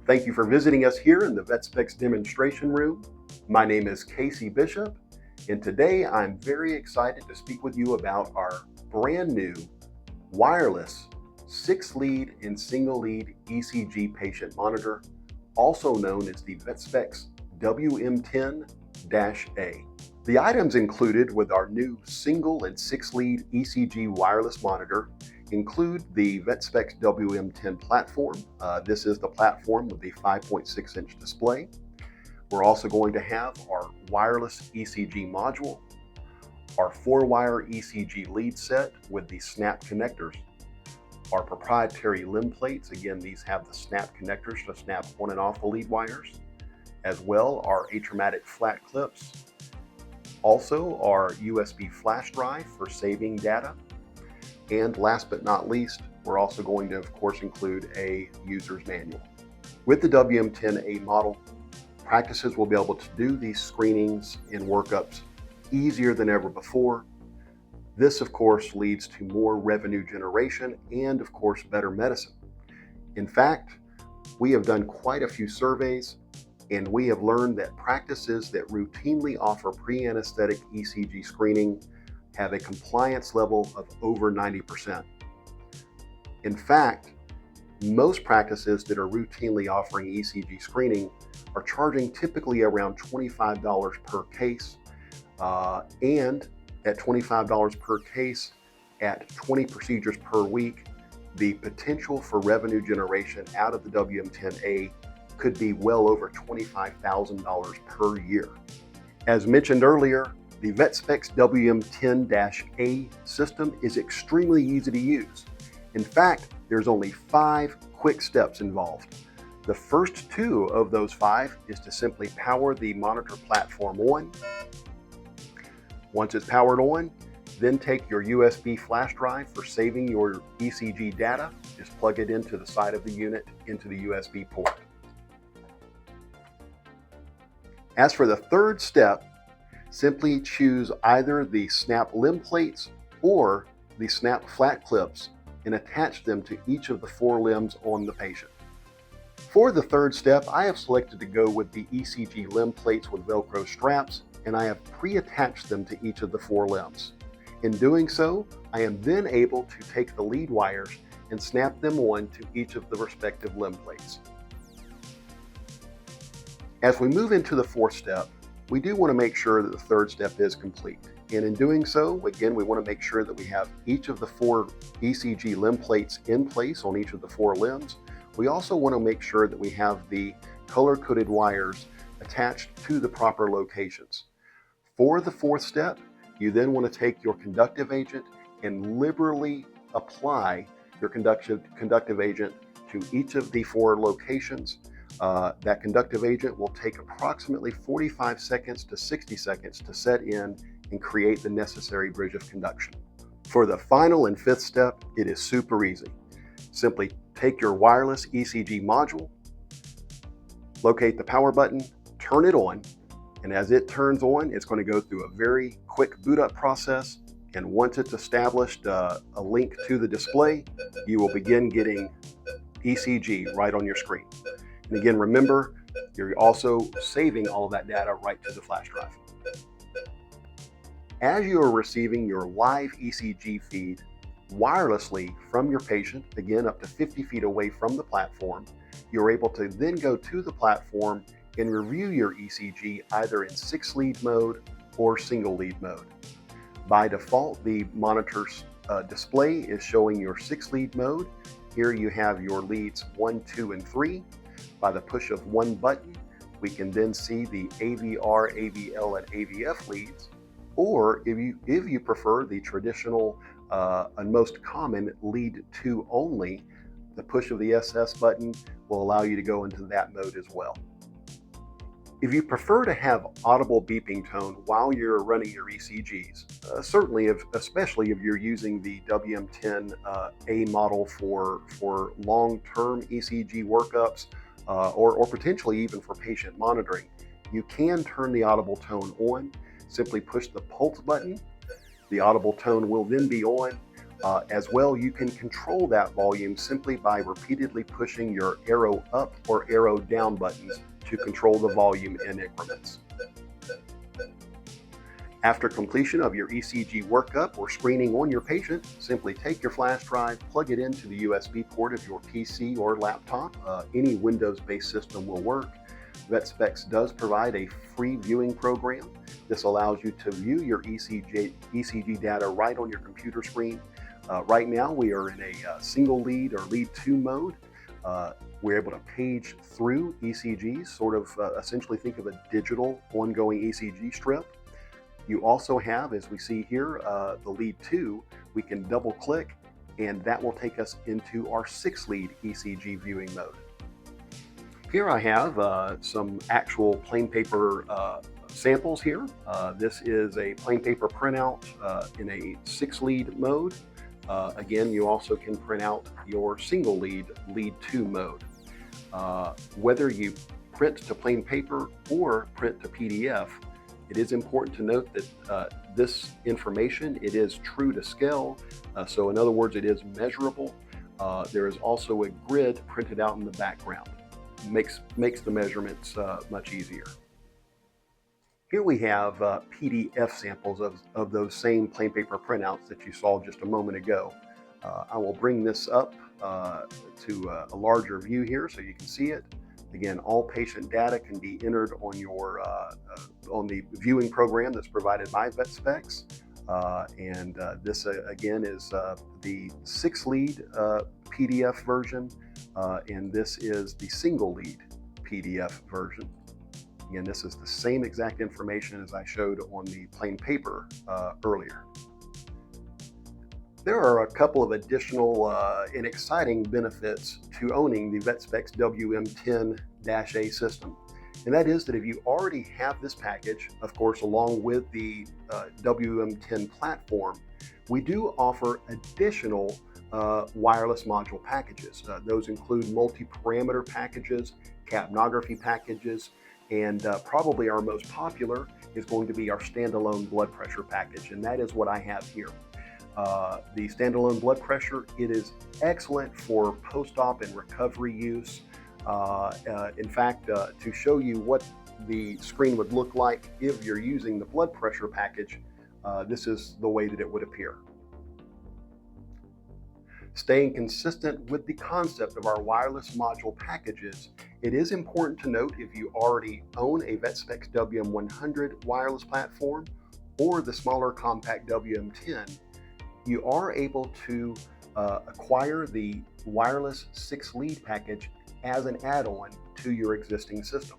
Thank you for visiting us here in the VetSpecs demonstration room. My name is Casey Bishop, and today I'm very excited to speak with you about our brand new wireless 6-lead and single-lead ECG patient monitor, also known as the VetSpecs WM10-A. The items included with our new single and 6-lead ECG wireless monitor include the VetSpecs WM10 platform. This is the platform with the 5.6-inch display. We're also going to have our wireless ECG module, our 4-wire ECG lead set with the snap connectors, our proprietary limb plates. Again, these have the snap connectors to snap on and off the lead wires, as well our atraumatic flat clips, also our USB flash drive for saving data, and last but not least, we're also going to, of course, include a user's manual. With the WM10A model, practices will be able to do these screenings and workups easier than ever before. This, of course, leads to more revenue generation and, of course, better medicine. In fact, we have done quite a few surveys, and we have learned that practices that routinely offer pre-anesthetic ECG screening have a compliance level of over 90%. In fact, most practices that are routinely offering ECG screening are charging typically around $25 per case, and at $25 per case at 20 procedures per week, the potential for revenue generation out of the WM10A could be well over $25,000 per year. As mentioned earlier, the VetSpecs WM10-A system is extremely easy to use. In fact, there's only 5 quick steps involved. The first 2 of those 5 is to simply power the monitor platform on. Once it's powered on, then take your USB flash drive for saving your ECG data. Just plug it into the side of the unit into the USB port. As for the third step, simply choose either the snap limb plates or the snap flat clips and attach them to each of the 4 limbs on the patient. For the third step, I have selected to go with the ECG limb plates with Velcro straps, and I have pre-attached them to each of the 4 limbs. In doing so, I am then able to take the lead wires and snap them on to each of the respective limb plates. As we move into the 4th step, we do want to make sure that the 3rd step is complete. And in doing so, again, we want to make sure that we have each of the 4 ECG limb plates in place on each of the 4 limbs. We also want to make sure that we have the color-coded wires attached to the proper locations. For the 4th step, you then want to take your conductive agent and liberally apply your conductive agent to each of the 4 locations. That conductive agent will take approximately 45 seconds to 60 seconds to set in and create the necessary bridge of conduction. For the final and 5th step, it is super easy. Simply take your wireless ECG module, locate the power button, turn it on, and as it turns on, it's going to go through a very quick boot up process. And once it's established a link to the display, you will begin getting ECG right on your screen. And again, remember, you're also saving all of that data right to the flash drive. As you are receiving your live ECG feed wirelessly from your patient, again up to 50 feet away from the platform, you're able to then go to the platform and review your ECG either in 6-lead mode or single-lead mode. By default, the monitor's display is showing your 6-lead mode. Here you have your leads 1, 2, and 3. By the push of one button, we can then see the AVR, AVL, and AVF leads, or if you prefer the traditional and most common lead 2 only, the push of the SS button will allow you to go into that mode as well. If you prefer to have audible beeping tone while you're running your ECGs, especially if you're using the WM10A model for long-term ECG workups, or potentially even for patient monitoring, you can turn the audible tone on. Simply push the pulse button. The audible tone will then be on. As well, you can control that volume simply by repeatedly pushing your arrow up or arrow down buttons to control the volume in increments. After completion of your ECG workup or screening on your patient, simply take your flash drive, plug it into the USB port of your PC or laptop. Any Windows-based system will work. VetSpecs does provide a free viewing program. This allows you to view your ECG data right on your computer screen. Right now, we are in a single lead or lead 2 mode. We're able to page through ECGs, sort of essentially think of a digital ongoing ECG strip. You also have, as we see here, the lead 2. We can double click and that will take us into our 6 lead ECG viewing mode. Here I have some actual plain paper samples here. This is a plain paper printout in a 6 lead mode. Again, you also can print out your single lead 2 mode. Whether you print to plain paper or print to PDF, it is important to note that this information, it is true to scale. So in other words, it is measurable. There is also a grid printed out in the background. Makes the measurements much easier. Here we have PDF samples of those same plain paper printouts that you saw just a moment ago. I will bring this up to a larger view here so you can see it. Again, all patient data can be entered on your on the viewing program that's provided by VetSpecs. This again is the 6 lead PDF version, and this is the single lead PDF version. Again, this is the same exact information as I showed on the plain paper earlier. There are a couple of additional and exciting benefits to owning the VetSpecs WM10-A system. And that is that if you already have this package, of course, along with the WM10 platform, we do offer additional wireless module packages. Those include multi-parameter packages, capnography packages, and probably our most popular is going to be our standalone blood pressure package, and that is what I have here. The standalone blood pressure, it is excellent for post-op and recovery use. In fact, to show you what the screen would look like if you're using the blood pressure package, this is the way that it would appear. Staying consistent with the concept of our wireless module packages, it is important to note if you already own a VetSpecs WM100 wireless platform or the smaller compact WM10, you are able to acquire the wireless 6 lead package as an add-on to your existing system.